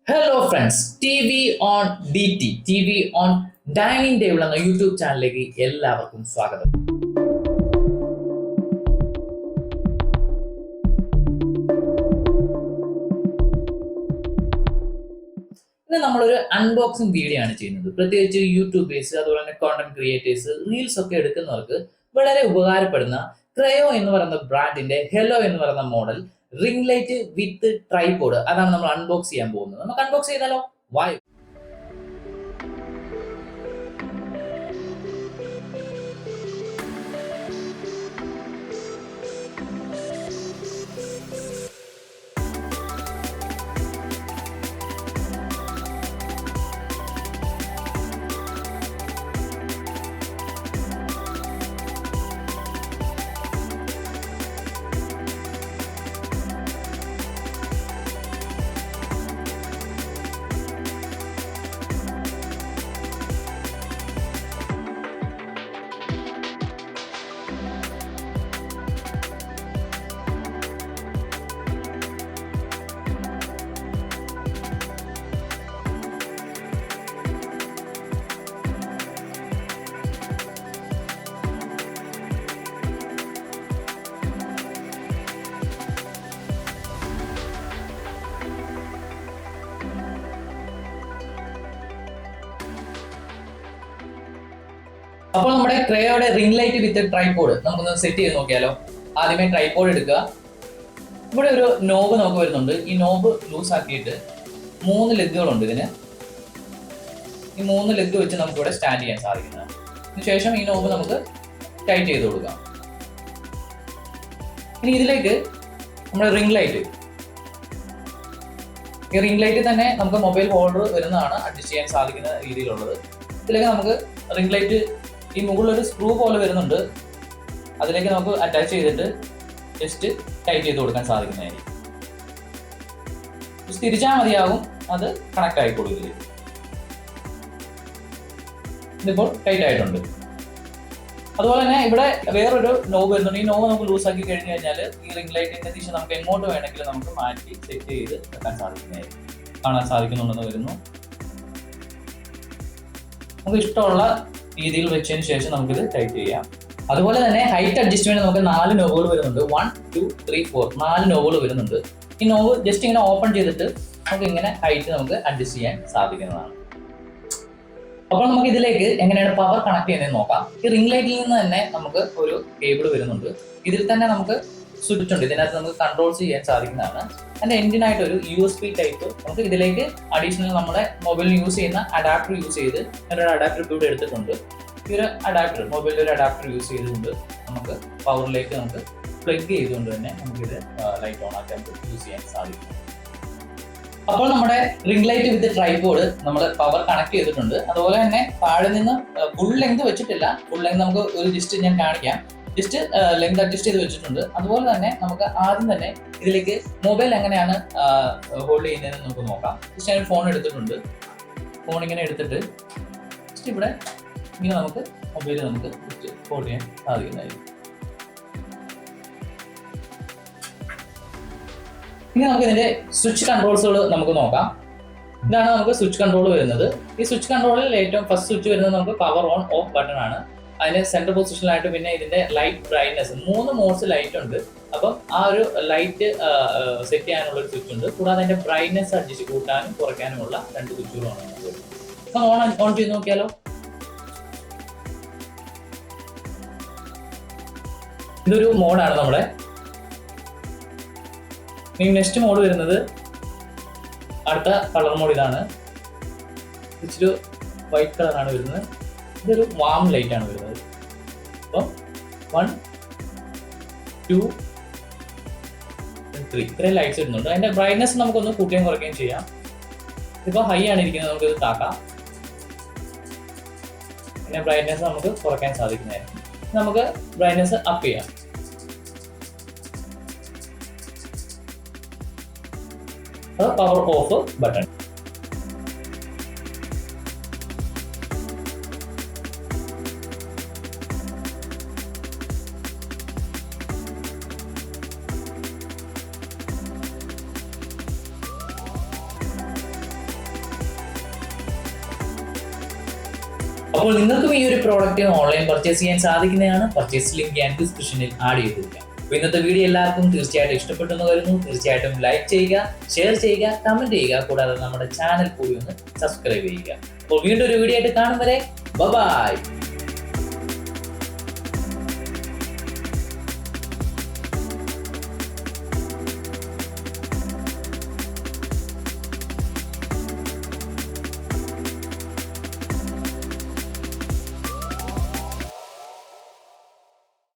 Hello friends, T V on D T T V on dining table എന്ന YouTube ചാനലിലേക്ക് എല്ലാവർക്കും സ്വാഗതം. ഇന്ന് നമ്മളൊരു അൺബോക്സിംഗ് വീഡിയോ ആണ് ചെയ്യുന്നത്. പ്രത്യേകിച്ച് യൂട്യൂബേഴ്സ്, അതുപോലെ തന്നെ കോണ്ടന്റ് ക്രിയേറ്റേഴ്സ്, റീൽസ് ഒക്കെ എടുക്കുന്നവർക്ക് വളരെ ഉപകാരപ്പെടുന്ന ക്രയോ എന്ന് പറയുന്ന ബ്രാൻഡിന്റെ ഹെലോ എന്ന് പറയുന്ന മോഡൽ റിംഗ് ലൈറ്റ് വിത്ത് ട്രൈപോഡ്, അതാണ് നമ്മൾ അൺബോക്സ് ചെയ്യാൻ പോകുന്നത്. നമുക്ക് അൺബോക്സ് ചെയ്താലോ? വായു. അപ്പോൾ നമ്മുടെ ക്രയോയുടെ റിംഗ് ലൈറ്റ് വിത്ത് ട്രൈപോഡ് നമുക്കൊന്ന് സെറ്റ് ചെയ്ത് നോക്കിയാലോ. ആദ്യമേ ട്രൈപോഡ് എടുക്കുക. ഇവിടെ ഒരു നോബ് നമുക്ക് വരുന്നുണ്ട്. ഈ നോബ് ലൂസ് ആക്കിയിട്ട് 3 ലെഗുകളുണ്ട് ഇതിന്. ഈ 3 ലെഗ് വെച്ച് നമുക്ക് ഇവിടെ സ്റ്റാൻഡ് ചെയ്യാൻ സാധിക്കുന്നതാണ്. അതിനുശേഷം ഈ നോബ് നമുക്ക് ടൈറ്റ് ചെയ്ത് കൊടുക്കാം. ഇനി ഇതിലേക്ക് നമ്മുടെ റിംഗ് ലൈറ്റ്, ഈ റിംഗ് ലൈറ്റ് തന്നെ നമുക്ക് മൊബൈൽ ഹോൾഡർ വരുന്നതാണ്, അഡ്ജസ്റ്റ് ചെയ്യാൻ സാധിക്കുന്ന രീതിയിലുള്ളത്. ഇതിലേക്ക് നമുക്ക് റിംഗ് ലൈറ്റ് ഈ മുകളിലൊരു സ്ക്രൂ പോലെ വരുന്നുണ്ട്, അതിലേക്ക് നമുക്ക് അറ്റാച്ച് ചെയ്തിട്ട് ജസ്റ്റ് ടൈറ്റ് ചെയ്ത് കൊടുക്കാൻ സാധിക്കുന്നതായിരിക്കും. തിരിച്ചാൽ മതിയാകും, അത് കണക്ട് ആയിക്കോളും. ഇതിപ്പോൾ ടൈറ്റ് ആയിട്ടുണ്ട്. അതുപോലെ തന്നെ ഇവിടെ വേറൊരു നോബ് വരുന്നുണ്ട്. ഈ നോബ് നമുക്ക് ലൂസ് ആക്കി കഴിഞ്ഞ് കഴിഞ്ഞാൽ ഈ റിംഗ് ലൈറ്റിന്റെ ദിശ നമുക്ക് എങ്ങോട്ട് വേണമെങ്കിലും നമുക്ക് മാറ്റി സെറ്റ് ചെയ്ത് വെക്കാൻ സാധിക്കുന്നതായിരിക്കും. കാണാൻ സാധിക്കുന്നുണ്ടെന്ന് വരുന്നു. നമുക്ക് ഇഷ്ടമുള്ള രീതിയിൽ വെച്ചതിന് ശേഷം നമുക്കിത് ടൈറ്റ് ചെയ്യാം. അതുപോലെ തന്നെ ഹൈറ്റ് അഡ്ജസ്റ്റ്മെന്റ് നമുക്ക് 4 നോബുകൾ വരുന്നുണ്ട്. 1, 2, 3, 4 4 നോബുകൾ വരുന്നുണ്ട്. ഈ നോബ് ജസ്റ്റ് ഇങ്ങനെ ഓപ്പൺ ചെയ്തിട്ട് നമുക്ക് ഇങ്ങനെ ഹൈറ്റ് നമുക്ക് അഡ്ജസ്റ്റ് ചെയ്യാൻ സാധിക്കുന്നതാണ്. അപ്പോൾ നമുക്ക് ഇതിലേക്ക് എങ്ങനെയാണ് പവർ കണക്ട് ചെയ്യുന്നത് നോക്കാം. ഈ റിംഗ് ലൈറ്റിൽ നിന്ന് തന്നെ നമുക്ക് ഒരു കേബിൾ വരുന്നുണ്ട്. ഇതിൽ തന്നെ നമുക്ക് സ്വിച്ച് ഉണ്ട്, ഇതിനകത്ത് നമുക്ക് കൺട്രോൾസ് ചെയ്യാൻ സാധിക്കുന്നതാണ്. അതിന്റെ എൻഡിനായിട്ട് ഒരു USB ടൈപ്പ് നമുക്ക് ഇതിലേക്ക് അഡീഷണൽ നമ്മുടെ മൊബൈലിൽ യൂസ് ചെയ്യുന്ന അഡാപ്റ്റർ യൂസ് ചെയ്ത് ഒരു അഡാപ്റ്റർ ഇവിടെ എടുത്തിട്ടുണ്ട്. ഈ ഒരു അഡാപ്റ്റർ മൊബൈലിൽ ഒരു അഡാപ്റ്റർ യൂസ് ചെയ്തുകൊണ്ട് നമുക്ക് പവറിലേക്ക് നമുക്ക് പ്ലഗ് ചെയ്തുകൊണ്ട് തന്നെ നമുക്കിത് ലൈറ്റ് ഓൺ ആക്കാൻ യൂസ് ചെയ്യാൻ സാധിക്കും. അപ്പോൾ നമ്മുടെ റിംഗ് ലൈറ്റ് വിത്ത് ട്രൈപോഡ് നമ്മൾ പവർ കണക്ട് ചെയ്തിട്ടുണ്ട്. അതുപോലെ തന്നെ താഴെ നിന്ന് ഫുൾ ലെങ്ത് വെച്ചിട്ടില്ല, ഫുൾ ലെങ്ത് നമുക്ക് ഒരു ജസ്റ്റ് ഞാൻ കാണിക്കാം. ജസ്റ്റ് ലെങ്ത് അഡ്ജസ്റ്റ് ചെയ്ത് വെച്ചിട്ടുണ്ട്. അതുപോലെ തന്നെ നമുക്ക് ആദ്യം തന്നെ ഇതിലേക്ക് മൊബൈൽ എങ്ങനെയാണ് ഹോൾഡ് ചെയ്യുന്നതെന്ന് നമുക്ക് നോക്കാം. ജസ്റ്റ് ഞാൻ ഫോൺ എടുത്തിട്ടുണ്ട്. ഫോൺ ഇങ്ങനെ എടുത്തിട്ട് ജസ്റ്റ് ഇവിടെ ഇങ്ങനെ നമുക്ക് മൊബൈൽ നമുക്ക് ജസ്റ്റ് ഹോൾഡ് ചെയ്യാൻ സാധിക്കുന്നതായിരിക്കും. ഇനി നമുക്ക് ഇതിന്റെ സ്വിച്ച് കൺട്രോൾസുകൾ നമുക്ക് നോക്കാം. ഇതാണ് നമുക്ക് സ്വിച്ച് കൺട്രോൾ വരുന്നത്. ഈ സ്വിച്ച് കൺട്രോളിൽ ഏറ്റവും ഫസ്റ്റ് സ്വിച്ച് വരുന്നത് നമുക്ക് പവർ ഓൺ ഓഫ് ബട്ടൺ ആണ്. അതിന് സെൻട്രൽ പൊസിഷനിലായിട്ട് പിന്നെ ഇതിന്റെ ലൈറ്റ് ബ്രൈറ്റ്നസ് 3 മോഡ്സ് ലൈറ്റ് ഉണ്ട്. അപ്പം ആ ഒരു ലൈറ്റ് സെറ്റ് ചെയ്യാനുള്ള ഒരു സ്വിച്ച് ഉണ്ട്. കൂടാതെ അതിന്റെ ബ്രൈറ്റ്നസ് അഡ്ജസ്റ്റ് കൂട്ടാനും കുറയ്ക്കാനുമുള്ള 2 സ്വിച്ചുകളാണ് നമുക്ക്. ഓൺ ചെയ്ത് നോക്കിയാലോ. ഇതൊരു മോഡാണ് നമ്മുടെ. ഇനി നെക്സ്റ്റ് മോഡ് വരുന്നത് അടുത്ത കളർ മോഡ് ഇതാണ്. ഇച്ചിരി വൈറ്റ് കളറാണ് വരുന്നത്. ഇതൊരു വാം ലൈറ്റ് ആണ് വരുന്നത്. അപ്പം 1, 2, 3 ഇത്രയും ലൈറ്റ്സ് വരുന്നുണ്ട്. അതിന്റെ ബ്രൈറ്റ്നസ് നമുക്കൊന്ന് കൂട്ടുകയും കുറയ്ക്കുകയും ചെയ്യാം. ഇപ്പൊ ഹൈ ആണ് ഇരിക്കുന്നത്, നമുക്കിത് താക്കാം. പിന്നെ ബ്രൈറ്റ്നസ് നമുക്ക് കുറയ്ക്കാൻ സാധിക്കുന്നതായിരിക്കും. നമുക്ക് ബ്രൈറ്റ്നസ് അപ്പ് ചെയ്യാം. Power of button. അപ്പോൾ നിങ്ങൾക്കും ഈ ഒരു പ്രോഡക്റ്റ് ഓൺലൈൻ പർച്ചേസ് ചെയ്യാൻ സാധിക്കുന്നതാണ്. പർച്ചേസ് ലിങ്ക് ഞാൻ ഡിസ്ക്രിപ്ഷനിൽ ആഡ് ചെയ്തിരിക്കാം. അപ്പോൾ ഇന്നത്തെ വീഡിയോ എല്ലാവർക്കും തീർച്ചയായിട്ടും ഇഷ്ടപ്പെട്ടെന്ന് വരുന്നു. തീർച്ചയായിട്ടും ലൈക്ക് ചെയ്യുക, ഷെയർ ചെയ്യുക, കമന്റ് ചെയ്യുക. കൂടാതെ നമ്മുടെ ചാനൽ കൂടി ഒന്ന് സബ്സ്ക്രൈബ് ചെയ്യുക. അപ്പോൾ വീണ്ടും ഒരു വീഡിയോ ആയിട്ട് കാണും വരെ ബൈ.